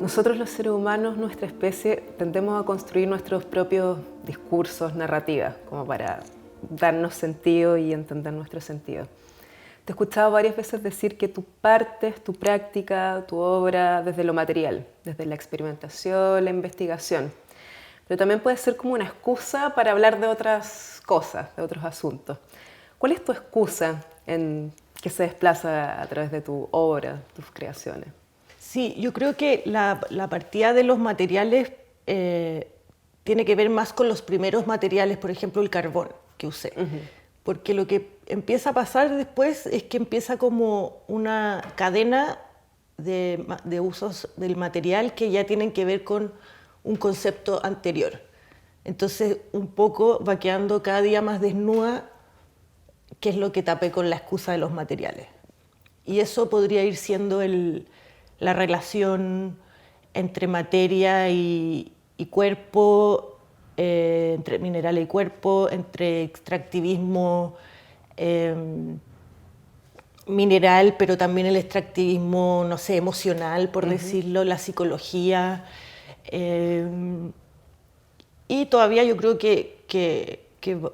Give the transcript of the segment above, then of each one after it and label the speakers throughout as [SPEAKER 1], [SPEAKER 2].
[SPEAKER 1] Nosotros los seres humanos, nuestra especie, tendemos a construir nuestros propios discursos, narrativas, como para darnos sentido y entender nuestro sentido. Te he escuchado varias veces decir que tú partes tu práctica, tu obra, desde lo material, desde la experimentación, la investigación. Pero también puede ser como una excusa para hablar de otras cosas, de otros asuntos. ¿Cuál es tu excusa en que se desplaza a través de tu obra, tus creaciones?
[SPEAKER 2] Sí, yo creo que la partida de los materiales tiene que ver más con los primeros materiales, por ejemplo, el carbón que usé. Porque lo que empieza a pasar después es que empieza como una cadena de usos del material que ya tienen que ver con un concepto anterior. Entonces, un poco va quedando cada día más desnuda qué es lo que tapé con la excusa de los materiales. Y eso podría ir siendo la relación entre materia y cuerpo, entre mineral y cuerpo, entre extractivismo mineral, pero también el extractivismo, no sé, emocional, por decirlo, la psicología. Y todavía yo creo que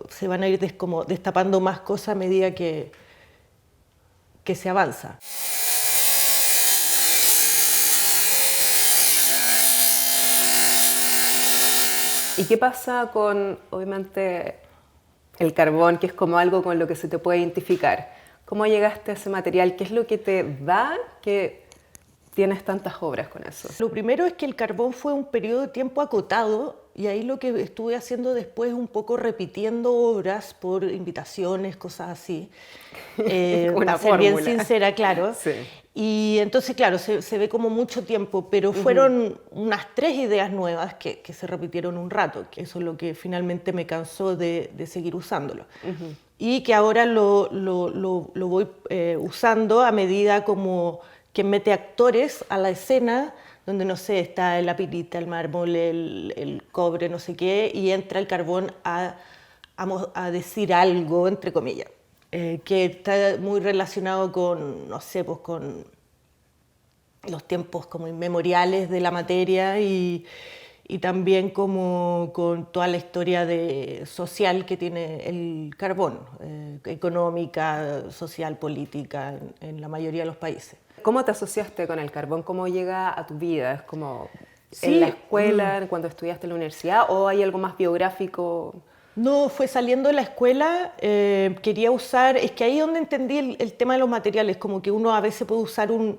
[SPEAKER 2] se van a ir como destapando más cosas a medida que se avanza.
[SPEAKER 1] ¿Y qué pasa con, obviamente, el carbón, que es como algo con lo que se te puede identificar? ¿Cómo llegaste a ese material? ¿Qué es lo que te da que tienes tantas obras con eso?
[SPEAKER 2] Lo primero es que el carbón fue un periodo de tiempo acotado y ahí lo que estuve haciendo después es un poco repitiendo obras por invitaciones, cosas así. Para ser bien sincera, claro.
[SPEAKER 1] Sí.
[SPEAKER 2] Y entonces, claro, se ve como mucho tiempo, pero fueron unas 3 ideas nuevas que se repitieron un rato, que eso es lo que finalmente me cansó de seguir usándolo. Y que ahora lo voy usando a medida como que mete actores a la escena, donde, no sé, está la pirita, el mármol, el cobre, no sé qué, y entra el carbón a decir algo, entre comillas. Que está muy relacionado con, no sé, pues con los tiempos como inmemoriales de la materia y también como con toda la historia social que tiene el carbón, económica, social, política, en la mayoría de los países.
[SPEAKER 1] ¿Cómo te asociaste con el carbón? ¿Cómo llega a tu vida? ¿Es como
[SPEAKER 2] Sí,
[SPEAKER 1] en la escuela, cuando estudiaste en la universidad, o hay algo más biográfico?
[SPEAKER 2] No, fue saliendo de la escuela, quería usar, es que ahí es donde entendí el tema de los materiales, como que uno a veces puede usar un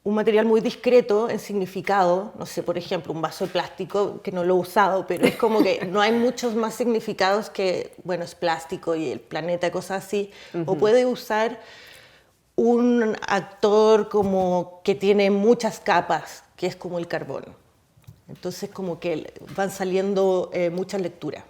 [SPEAKER 2] material muy discreto en significado, no sé, por ejemplo, un vaso de plástico, que no lo he usado, pero es como que no hay muchos más significados que, bueno, es plástico y el planeta, cosas así, o puede usar un actor como que tiene muchas capas, que es como el carbón. Entonces como que van saliendo muchas lecturas.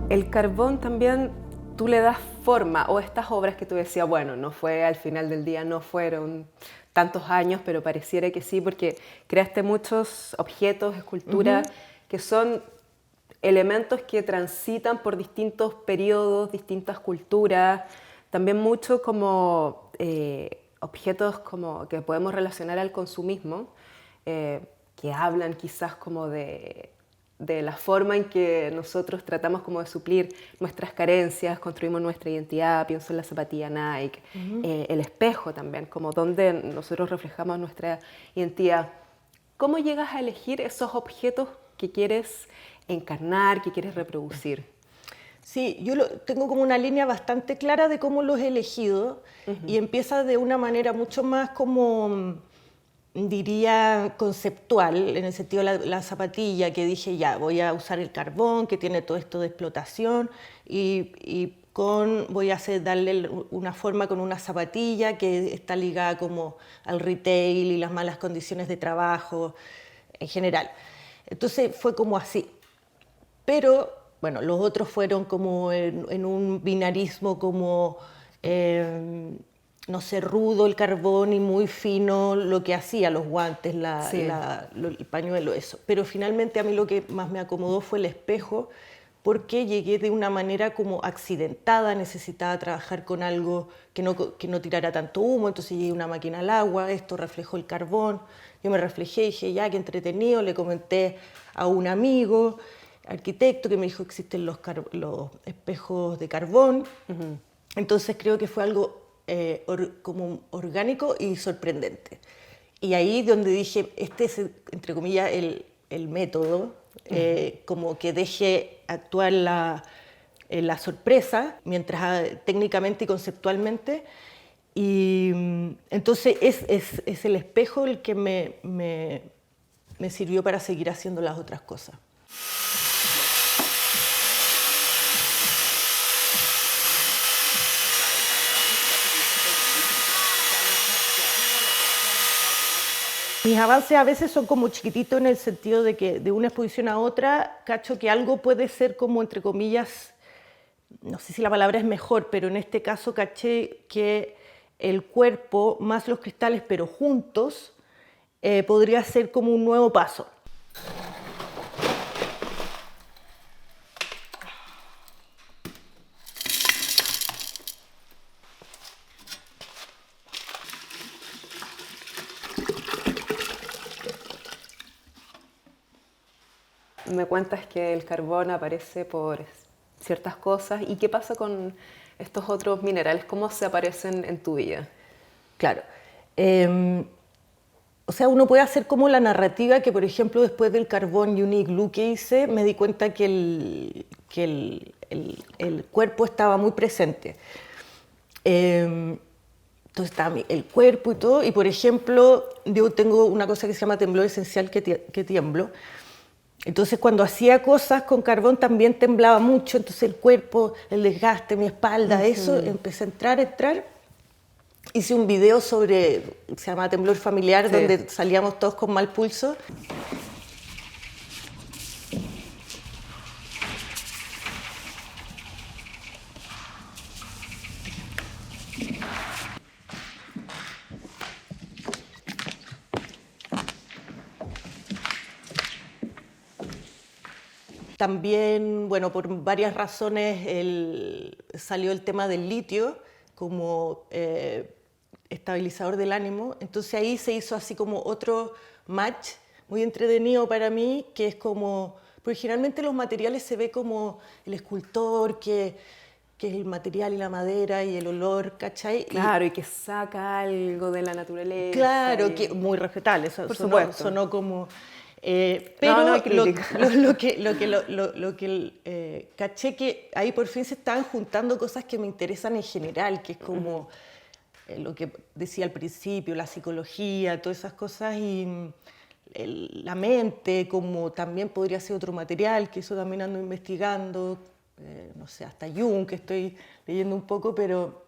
[SPEAKER 1] El carbón también tú le das forma, o estas obras que tú decías, bueno, no fue al final del día, no fueron tantos años, pero pareciera que sí, porque creaste muchos objetos, esculturas, que son elementos que transitan por distintos periodos, distintas culturas, también mucho como objetos como que podemos relacionar al consumismo, que hablan quizás como de la forma en que nosotros tratamos como de suplir nuestras carencias, construimos nuestra identidad, pienso en la zapatilla Nike, el espejo también, como donde nosotros reflejamos nuestra identidad. ¿Cómo llegas a elegir esos objetos que quieres encarnar, que quieres reproducir?
[SPEAKER 2] Sí, yo tengo como una línea bastante clara de cómo los he elegido y empieza de una manera mucho más como, diría, conceptual, en el sentido de la zapatilla, que dije ya, voy a usar el carbón, que tiene todo esto de explotación, y voy a darle una forma con una zapatilla que está ligada como al retail y las malas condiciones de trabajo en general. Entonces fue como así. Pero, bueno, los otros fueron como en un binarismo como no sé, rudo el carbón y muy fino lo que hacía, los guantes,
[SPEAKER 1] Sí.
[SPEAKER 2] el pañuelo, eso. Pero finalmente a mí lo que más me acomodó fue el espejo, porque llegué de una manera como accidentada, necesitaba trabajar con algo que no tirara tanto humo, entonces llegué a una máquina al agua, esto reflejó el carbón, yo me reflejé y dije, ya, qué entretenido, le comenté a un amigo, arquitecto, que me dijo que existen los espejos de carbón. Entonces creo que fue algo como orgánico y sorprendente. Y ahí donde dije, este es, entre comillas, el método, como que deje actuar la sorpresa, mientras técnicamente y conceptualmente. Y entonces es el espejo el que me sirvió para seguir haciendo las otras cosas. Mis avances a veces son como chiquititos en el sentido de que de una exposición a otra cacho que algo puede ser como, entre comillas, no sé si la palabra es mejor, pero en este caso caché que el cuerpo más los cristales, pero juntos, podría ser como un nuevo paso.
[SPEAKER 1] Me cuentas que el carbón aparece por ciertas cosas. ¿Y qué pasa con estos otros minerales? ¿Cómo se aparecen en tu vida?
[SPEAKER 2] Claro. O sea, uno puede hacer como la narrativa que, por ejemplo, después del carbón Unique Glue que hice, me di cuenta que el cuerpo estaba muy presente. Entonces estaba el cuerpo y todo. Y, por ejemplo, yo tengo una cosa que se llama temblor esencial, que tiemblo. Entonces, cuando hacía cosas con carbón también temblaba mucho. Entonces, el cuerpo, el desgaste, mi espalda, eso, empecé a entrar. Hice un video se llama Temblor Familiar, sí, donde salíamos todos con mal pulso. También, bueno, por varias razones salió el tema del litio como estabilizador del ánimo. Entonces ahí se hizo así como otro match muy entretenido para mí, que es como, porque generalmente los materiales se ve como el escultor, que es el material y la madera y el olor, ¿cachai?
[SPEAKER 1] Claro, y que saca algo de la naturaleza.
[SPEAKER 2] Claro, que muy respetable,
[SPEAKER 1] por supuesto.
[SPEAKER 2] Sonó como... pero
[SPEAKER 1] no
[SPEAKER 2] lo que caché que ahí por fin se estaban juntando cosas que me interesan en general, que es como lo que decía al principio, la psicología, todas esas cosas, y la mente, como también podría ser otro material, que eso también ando investigando, no sé, hasta Jung, que estoy leyendo un poco, pero...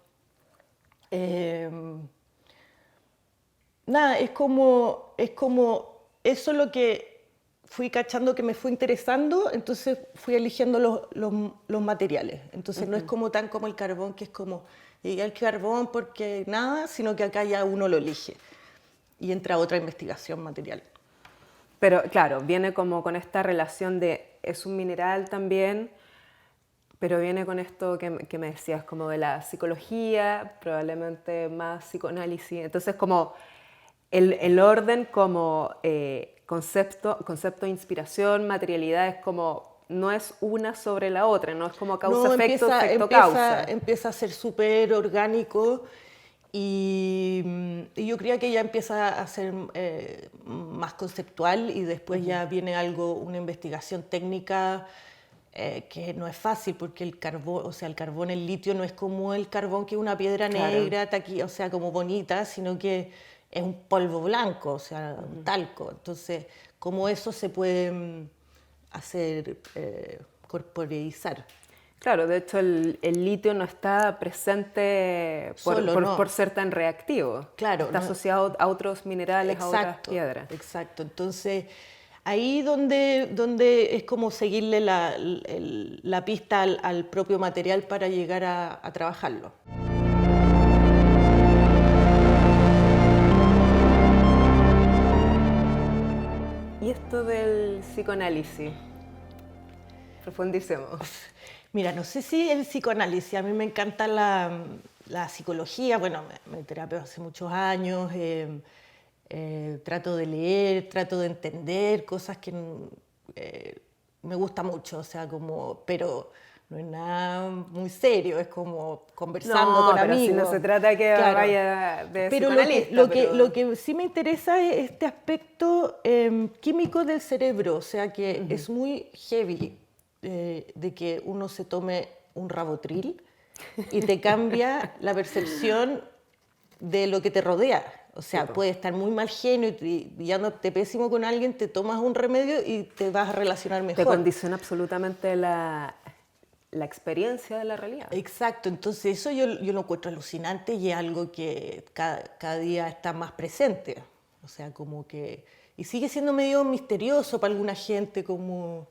[SPEAKER 2] nada, es como eso lo que fui cachando que me fue interesando, entonces fui eligiendo los materiales. Entonces no es como tan como el carbón, que es como, llegué al carbón porque nada, sino que acá ya uno lo elige y entra otra investigación material.
[SPEAKER 1] Pero claro, viene como con esta relación de, es un mineral también, pero viene con esto que me decías, como de la psicología, probablemente más psicoanálisis. Entonces como el orden como concepto de inspiración, materialidad, es como, no es una sobre la otra, no es como causa-efecto,
[SPEAKER 2] no,
[SPEAKER 1] efecto-causa.
[SPEAKER 2] Empieza a ser súper orgánico y yo creía que ya empieza a ser más conceptual y después ya viene una investigación técnica que no es fácil porque el carbón, el litio no es como el carbón que es una piedra negra, o sea, como bonita, sino que es un polvo blanco, o sea, un talco. Entonces, ¿cómo eso se puede hacer corporeizar?
[SPEAKER 1] Claro, de hecho el litio no está presente por ser tan reactivo.
[SPEAKER 2] Claro,
[SPEAKER 1] está asociado a otros minerales, a otras piedras.
[SPEAKER 2] Exacto, entonces ahí donde es como seguirle la pista al propio material para llegar a trabajarlo.
[SPEAKER 1] esto del psicoanálisis? Profundicemos.
[SPEAKER 2] Mira, no sé si el psicoanálisis, a mí me encanta la psicología, bueno, me terapeo hace muchos años, trato de leer, trato de entender cosas que me gusta mucho, o sea, como, pero no es nada muy serio, es como conversando con
[SPEAKER 1] pero
[SPEAKER 2] amigos.
[SPEAKER 1] si no se trata que
[SPEAKER 2] Claro.
[SPEAKER 1] vaya de
[SPEAKER 2] Pero
[SPEAKER 1] psicoanalista.
[SPEAKER 2] lo que sí me interesa es este aspecto químico del cerebro, o sea, que es muy heavy de que uno se tome un Rabotril y te cambia la percepción de lo que te rodea. O sea,
[SPEAKER 1] Sí,
[SPEAKER 2] puede estar muy mal genio y guiándote pésimo con alguien, te tomas un remedio y te vas a relacionar mejor.
[SPEAKER 1] te condiciona absolutamente la experiencia de la realidad.
[SPEAKER 2] Exacto, entonces eso yo lo encuentro alucinante y es algo que cada día está más presente. O sea, como que... Y sigue siendo medio misterioso para alguna gente, como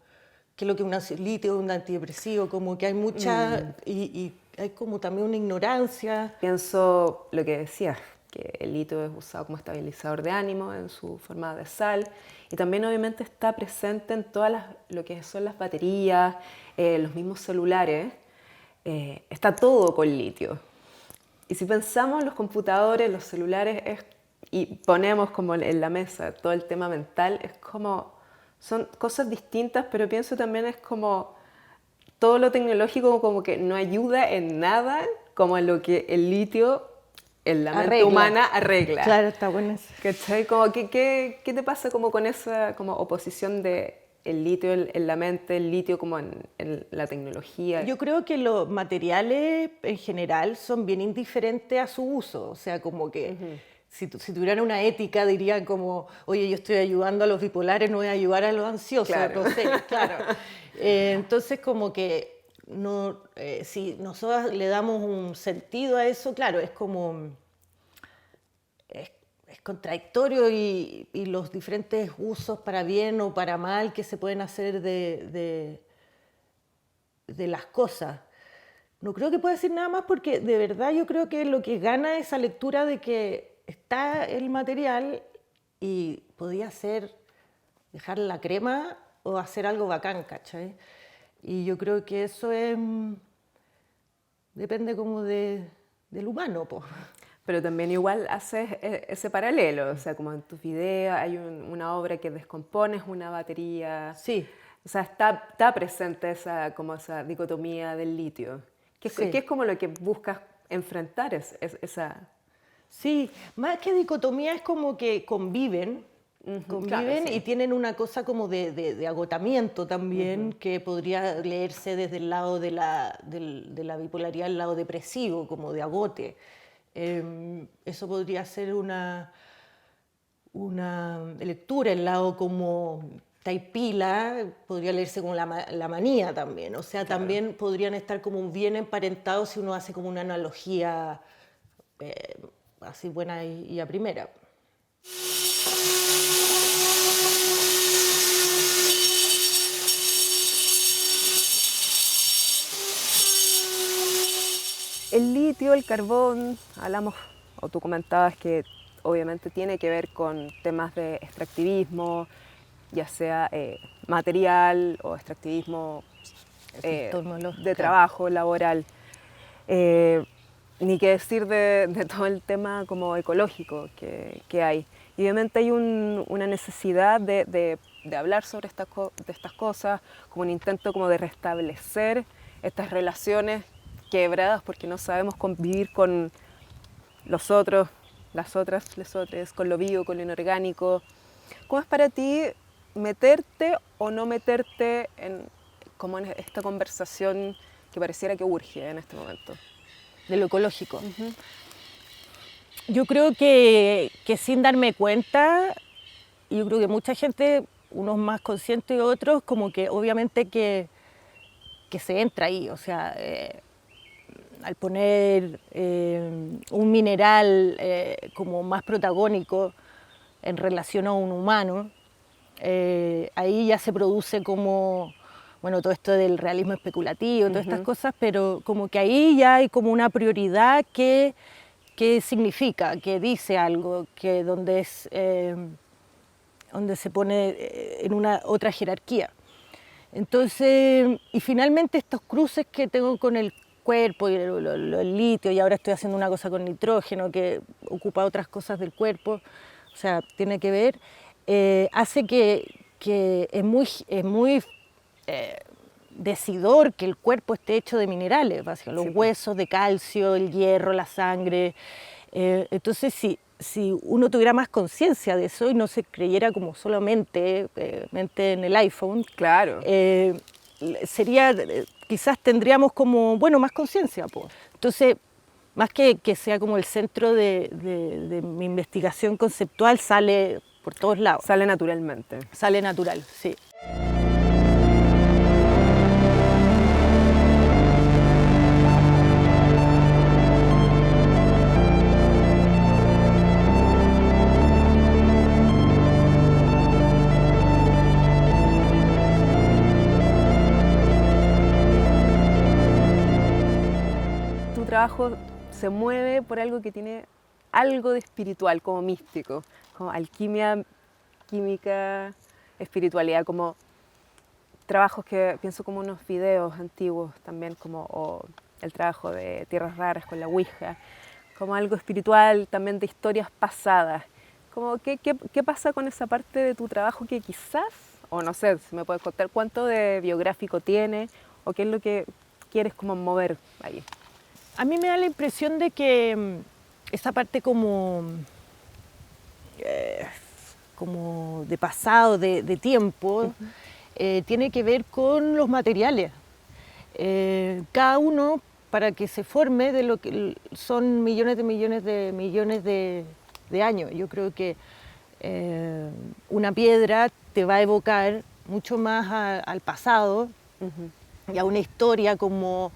[SPEAKER 2] qué es lo que es un ansiolítico, un antidepresivo, como que hay mucha... Y hay como también una ignorancia.
[SPEAKER 1] Pienso lo que decías, que el litio es usado como estabilizador de ánimo en su forma de sal y también obviamente está presente en todas lo que son las baterías, los mismos celulares, está todo con litio. Y si pensamos en los computadores, los celulares, y ponemos como en la mesa todo el tema mental, es como, son cosas distintas, pero pienso también es como todo lo tecnológico como que no ayuda en nada como en lo que el litio en la mente humana arregla.
[SPEAKER 2] Claro, está bueno eso.
[SPEAKER 1] ¿Cachai? Como ¿qué te pasa como con esa como oposición de el litio en la mente, el litio como en la tecnología?
[SPEAKER 2] Yo creo que los materiales en general son bien indiferentes a su uso, o sea, como que si tuvieran una ética dirían como, oye, yo estoy ayudando a los bipolares, no voy a ayudar a los ansiosos,
[SPEAKER 1] Claro.
[SPEAKER 2] no sé, claro. Entonces como que no, si nosotros le damos un sentido a eso, claro, es como... Es contradictorio y los diferentes usos para bien o para mal que se pueden hacer de las cosas. No creo que pueda decir nada más porque de verdad yo creo que lo que gana esa lectura de que está el material y podía ser dejar la crema o hacer algo bacán, ¿cachai? Y yo creo que eso es, depende como del humano, po.
[SPEAKER 1] Pero también igual haces ese paralelo, o sea, como en tus videos hay una obra que descompones una batería.
[SPEAKER 2] Sí.
[SPEAKER 1] O sea, está presente como esa dicotomía del litio,
[SPEAKER 2] Sí.
[SPEAKER 1] que es como lo que buscas enfrentar esa...
[SPEAKER 2] Sí, más que dicotomía es como que conviven,
[SPEAKER 1] claro, sí.
[SPEAKER 2] y tienen una cosa como de agotamiento también que podría leerse desde el lado de la bipolaridad, el lado depresivo, como de agote. Eso podría ser una lectura, el lado como taipila, podría leerse como la manía también. O sea,
[SPEAKER 1] Claro.
[SPEAKER 2] también podrían estar como bien emparentados si uno hace como una analogía así buena y a primera.
[SPEAKER 1] El litio, el carbón, hablamos, o tú comentabas que obviamente tiene que ver con temas de extractivismo, ya sea material o extractivismo de trabajo, laboral. Ni que decir de todo el tema como ecológico que hay. Y obviamente hay una necesidad de hablar sobre de estas cosas, como un intento como de restablecer estas relaciones quebradas porque no sabemos convivir con los otros, las otras, les otros, con lo vivo, con lo inorgánico. ¿Cómo es para ti meterte o no meterte como en esta conversación que pareciera que urge en este momento?
[SPEAKER 2] De lo ecológico. Yo creo que sin darme cuenta, yo creo que mucha gente, unos más conscientes y otros, como que obviamente que se entra ahí, o sea, al poner un mineral como más protagónico en relación a un humano, ahí ya se produce como, bueno, todo esto del realismo especulativo, todas estas cosas, pero como que ahí ya hay como una prioridad que significa, que dice algo, que donde es donde se pone en una otra jerarquía. Entonces, y finalmente estos cruces que tengo con el cuerpo y el litio, y ahora estoy haciendo una cosa con nitrógeno que ocupa otras cosas del cuerpo, o sea, tiene que ver, hace que es muy decidor que el cuerpo esté hecho de minerales, básicamente, los huesos de calcio, el hierro, la sangre. Entonces, si uno tuviera más conciencia de eso y no se creyera como solamente mente en el iPhone,
[SPEAKER 1] Claro.
[SPEAKER 2] sería, quizás tendríamos como, bueno, más conciencia. Pues. Entonces, más que sea como el centro de mi investigación conceptual, sale por todos lados.
[SPEAKER 1] Sale naturalmente.
[SPEAKER 2] Sale natural, sí.
[SPEAKER 1] Tu trabajo se mueve por algo que tiene algo de espiritual, como místico, como alquimia, química, espiritualidad, como trabajos que pienso como unos videos antiguos también, como o el trabajo de Tierras Raras con la Ouija, como algo espiritual, también de historias pasadas. Como, ¿qué pasa con esa parte de tu trabajo que quizás, o no sé, si me puedes contar cuánto de biográfico tiene, o qué es lo que quieres como mover ahí?
[SPEAKER 2] A mí me da la impresión de que esa parte como de pasado, de tiempo, tiene que ver con los materiales. Cada uno, para que se forme, de lo que son millones de años. Yo creo que una piedra te va a evocar mucho más al pasado y a una historia como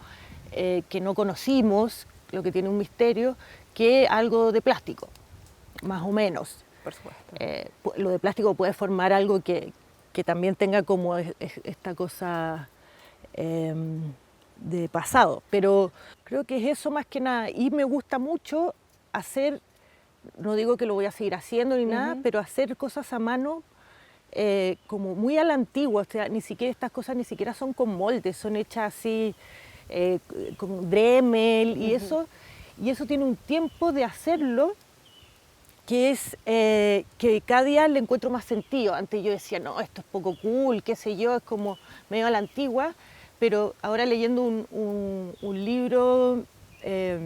[SPEAKER 2] que no conocimos, lo que tiene un misterio, que algo de plástico, más o menos.
[SPEAKER 1] Por supuesto.
[SPEAKER 2] Lo de plástico puede formar algo que también tenga como esta cosa de pasado, pero creo que es eso más que nada. Y me gusta mucho hacer, no digo que lo voy a seguir haciendo ni nada, pero hacer cosas a mano como muy a la antigua. O sea, ni siquiera estas cosas ni siquiera son con moldes, son hechas así con Dremel y eso tiene un tiempo de hacerlo que es que cada día le encuentro más sentido. Antes yo decía, no, esto es poco cool, qué sé yo, es como medio a la antigua, pero ahora leyendo un libro, se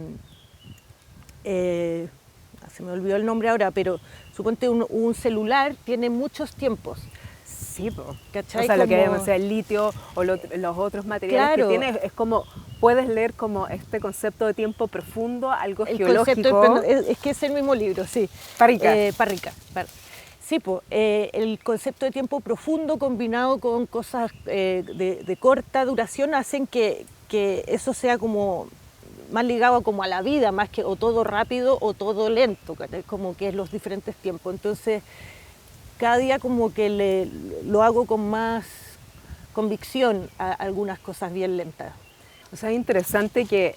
[SPEAKER 2] me olvidó el nombre ahora, pero suponte un celular tiene muchos tiempos.
[SPEAKER 1] Sí,
[SPEAKER 2] ¿Cachai?
[SPEAKER 1] o sea, lo que
[SPEAKER 2] Como...
[SPEAKER 1] sea el litio o los otros materiales
[SPEAKER 2] Claro.
[SPEAKER 1] que tiene, es como, puedes leer como este concepto de tiempo profundo, algo
[SPEAKER 2] el
[SPEAKER 1] geológico.
[SPEAKER 2] Es que es el mismo libro, sí.
[SPEAKER 1] Parrica.
[SPEAKER 2] Parrica. Sí, el concepto de tiempo profundo combinado con cosas de corta duración hacen que eso sea como más ligado como a la vida, más que o todo rápido o todo lento, como que es los diferentes tiempos. Entonces, cada día como que lo hago con más convicción a algunas cosas bien lentas.
[SPEAKER 1] O sea, es interesante que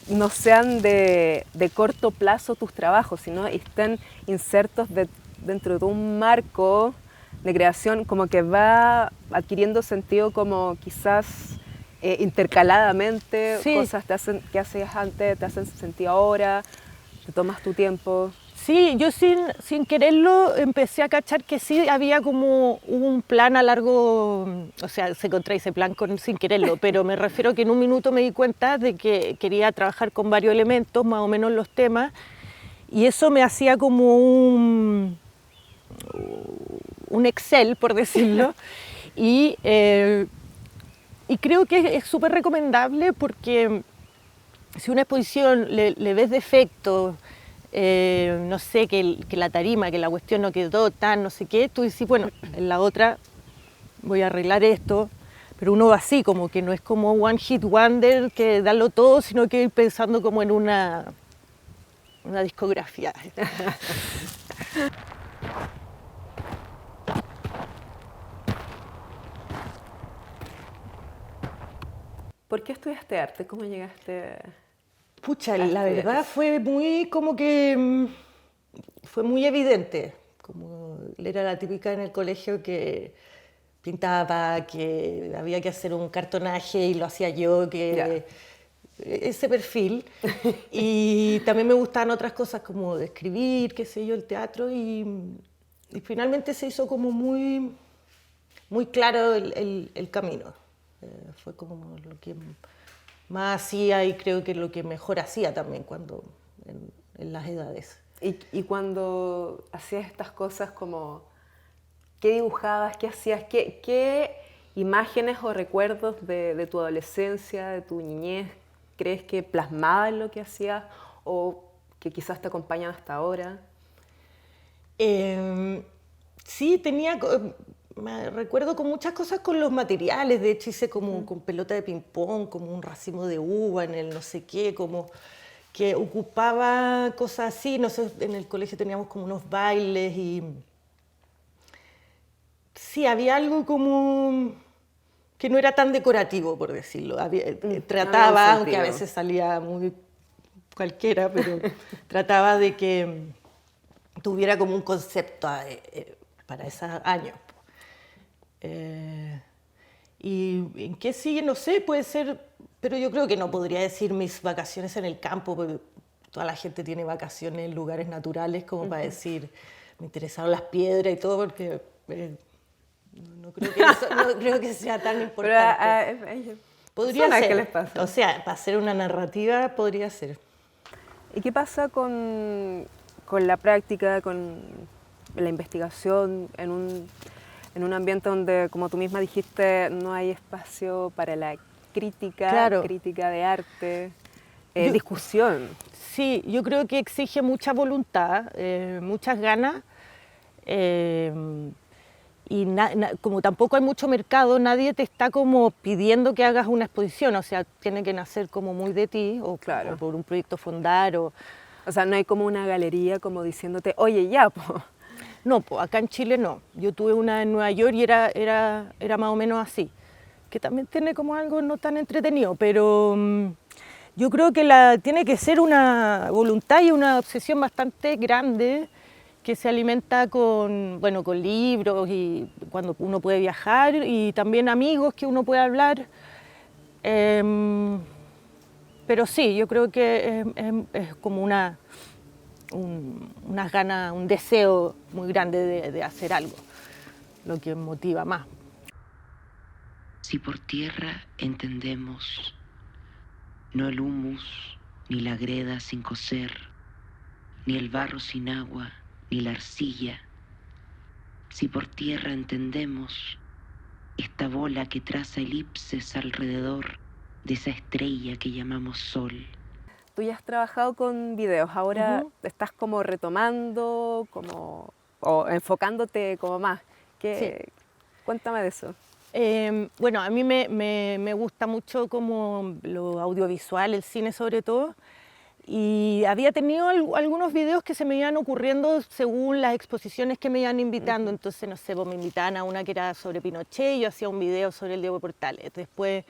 [SPEAKER 1] no sean de corto plazo tus trabajos, sino estén insertos dentro de un marco de creación como que va adquiriendo sentido como quizás intercaladamente,
[SPEAKER 2] sí.
[SPEAKER 1] Cosas que hacías antes te hacen sentido ahora, te tomas tu tiempo.
[SPEAKER 2] Sí, yo sin quererlo empecé a cachar que sí había como un plan a largo, o sea, se contradice plan sin quererlo, pero me refiero que en un minuto me di cuenta de que quería trabajar con varios elementos, más o menos los temas, y eso me hacía como un Excel, por decirlo, y creo que es súper recomendable porque si una exposición le ves defectos, no sé, que la tarima, que la cuestión no quedó tan, no sé qué, tú dices, bueno, en la otra voy a arreglar esto, pero uno va así, como que no es como one hit wonder, que darlo todo, sino que ir pensando como en una discografía.
[SPEAKER 1] ¿Por qué estudiaste arte? ¿Cómo llegaste?
[SPEAKER 2] Pucha, la verdad fue muy como que fue muy evidente como era la típica en el colegio que pintaba, que había que hacer un cartonaje y lo hacía yo, que ese perfil. Y también me gustaban otras cosas como de escribir, qué sé yo, el teatro, y finalmente se hizo como muy, muy claro el camino. Fue como lo que más hacía y creo que lo que mejor hacía también cuando en las edades.
[SPEAKER 1] Y cuando hacías estas cosas como, ¿qué dibujabas? ¿Qué hacías? ¿Qué imágenes o recuerdos de tu adolescencia, de tu niñez, crees que plasmaban lo que hacías o que quizás te acompañan hasta ahora?
[SPEAKER 2] Sí, me recuerdo con muchas cosas con los materiales. De hecho hice como con pelota de ping-pong, como un racimo de uva en el no sé qué, como que ocupaba cosas así. No sé, en el colegio teníamos como unos bailes y sí, había algo como que no era tan decorativo, por decirlo. Trataba, aunque a veces salía muy cualquiera, pero trataba de que tuviera como un concepto para esos años. ¿Y en qué sigue? No sé, puede ser, pero yo creo que no podría decir mis vacaciones en el campo, porque toda la gente tiene vacaciones en lugares naturales, como para decir, me interesaron las piedras y todo, porque no creo que sea tan importante.
[SPEAKER 1] Pero
[SPEAKER 2] podría ser.
[SPEAKER 1] ¿Qué les pasa?
[SPEAKER 2] O sea, para hacer una narrativa podría ser.
[SPEAKER 1] ¿Y qué pasa con la práctica, con la investigación en un ambiente donde, como tú misma dijiste, no hay espacio para la crítica,
[SPEAKER 2] Claro.
[SPEAKER 1] crítica de arte, discusión?
[SPEAKER 2] Sí, yo creo que exige mucha voluntad, muchas ganas, y como tampoco hay mucho mercado, nadie te está como pidiendo que hagas una exposición, o sea, tiene que nacer como muy de ti, o por un proyecto fondar,
[SPEAKER 1] O sea, no hay como una galería como diciéndote, oye, ya, po.
[SPEAKER 2] No, pues acá en Chile no. Yo tuve una en Nueva York y era más o menos así, que también tiene como algo no tan entretenido, pero yo creo que tiene que ser una voluntad y una obsesión bastante grande que se alimenta con libros y cuando uno puede viajar y también amigos que uno puede hablar. Pero sí, yo creo que es como unas ganas, un deseo muy grande de hacer algo, lo que motiva más.
[SPEAKER 3] Si por tierra entendemos no el humus, ni la greda sin cocer, ni el barro sin agua, ni la arcilla, si por tierra entendemos esta bola que traza elipses alrededor de esa estrella que llamamos sol.
[SPEAKER 1] Tú ya has trabajado con videos, ahora estás como retomando, o enfocándote como más.
[SPEAKER 2] Sí.
[SPEAKER 1] Cuéntame de eso.
[SPEAKER 2] Bueno, a mí me gusta mucho como lo audiovisual, el cine sobre todo, y había tenido algunos videos que se me iban ocurriendo según las exposiciones que me iban invitando. Entonces, no sé, pues me invitaban a una que era sobre Pinochet y yo hacía un video sobre el Diego Portales. Después,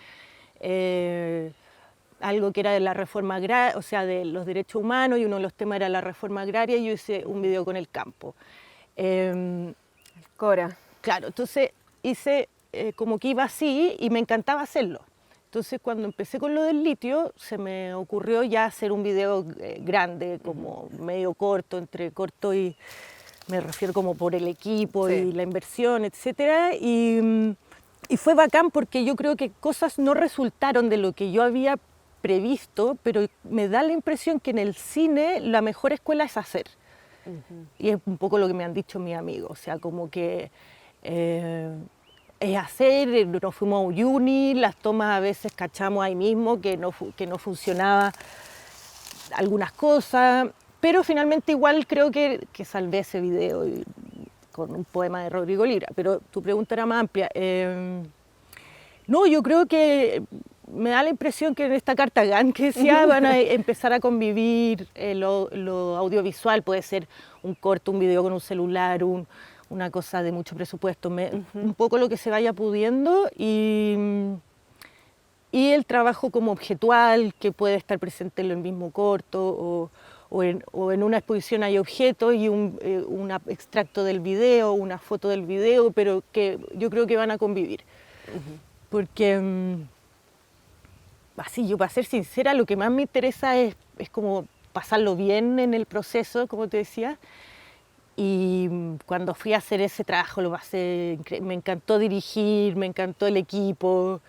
[SPEAKER 2] algo que era de la reforma agraria, o sea, de los derechos humanos, y uno de los temas era la reforma agraria, y yo hice un video con el campo.
[SPEAKER 1] Cora.
[SPEAKER 2] Claro, entonces hice como que iba así y me encantaba hacerlo. Entonces cuando empecé con lo del litio se me ocurrió ya hacer un video grande, como medio corto, entre corto y me refiero como por el equipo y la inversión, etcétera. Y fue bacán porque yo creo que cosas no resultaron de lo que yo había previsto, pero me da la impresión que en el cine la mejor escuela es hacer. Y es un poco lo que me han dicho mis amigos, o sea, como que es hacer, nos fuimos a Uyuni, las tomas a veces cachamos ahí mismo que no funcionaba algunas cosas, pero finalmente igual creo que salvé ese video con un poema de Rodrigo Lira, pero tu pregunta era más amplia. No, yo creo que me da la impresión que en esta carta GAN que decía van a empezar a convivir lo audiovisual, puede ser un corto, un video con un celular, una cosa de mucho presupuesto, un poco lo que se vaya pudiendo y el trabajo como objetual que puede estar presente en el mismo corto o o en una exposición hay objetos y un extracto del video, una foto del video, pero que yo creo que van a convivir. Porque, así, yo para ser sincera, lo que más me interesa es como pasarlo bien en el proceso, como te decía. Y cuando fui a hacer ese trabajo lo pasé, me encantó dirigir, me encantó el equipo,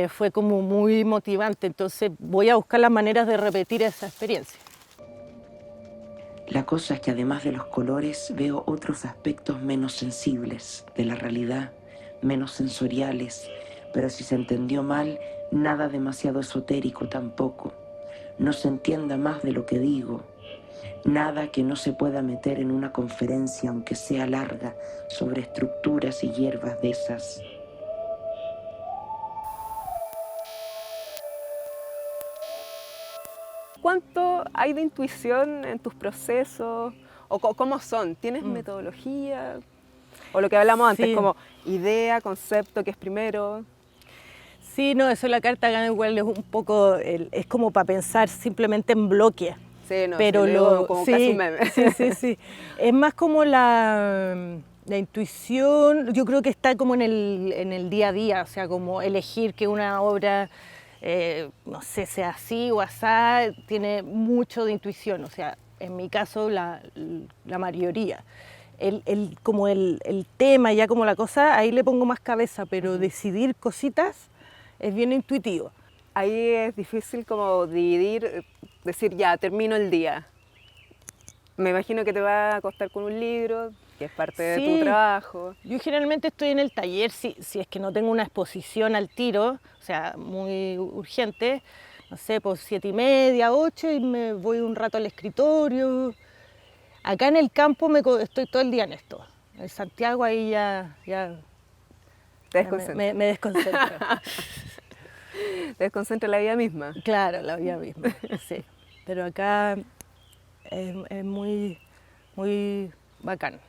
[SPEAKER 2] fue como muy motivante, entonces voy a buscar las maneras de repetir esa experiencia.
[SPEAKER 3] La cosa es que además de los colores veo otros aspectos menos sensibles de la realidad, menos sensoriales, pero si se entendió mal, nada demasiado esotérico tampoco. No se entienda más de lo que digo. Nada que no se pueda meter en una conferencia, aunque sea larga, sobre estructuras y hierbas de esas.
[SPEAKER 1] ¿Cuánto hay de intuición en tus procesos? ¿O cómo son? ¿Tienes metodología? ¿O lo que hablamos antes, como idea, concepto, que es primero?
[SPEAKER 2] Sí, no, eso la carta Gantt igual es un poco, es como para pensar simplemente en bloques.
[SPEAKER 1] Sí, no,
[SPEAKER 2] pero
[SPEAKER 1] como casi un meme.
[SPEAKER 2] Sí. Es más como la intuición, yo creo que está como en el día a día, o sea, como elegir que una obra, no sé, sea así o asá, tiene mucho de intuición, o sea, en mi caso la mayoría. Como el tema, ya como la cosa, ahí le pongo más cabeza, pero decidir cositas es bien intuitivo.
[SPEAKER 1] Ahí es difícil como dividir, decir ya, termino el día. Me imagino que te va a costar con un libro, que es parte de tu trabajo.
[SPEAKER 2] Yo generalmente estoy en el taller, si es que no tengo una exposición al tiro, o sea, muy urgente, no sé, por 7:30, 8, y me voy un rato al escritorio. Acá en el campo estoy todo el día en esto. En Santiago ahí ya
[SPEAKER 1] Te desconcentras.
[SPEAKER 2] me desconcentro.
[SPEAKER 1] Te desconcentra la vida misma.
[SPEAKER 2] Claro, la vida misma, sí. Pero acá es muy, muy bacán.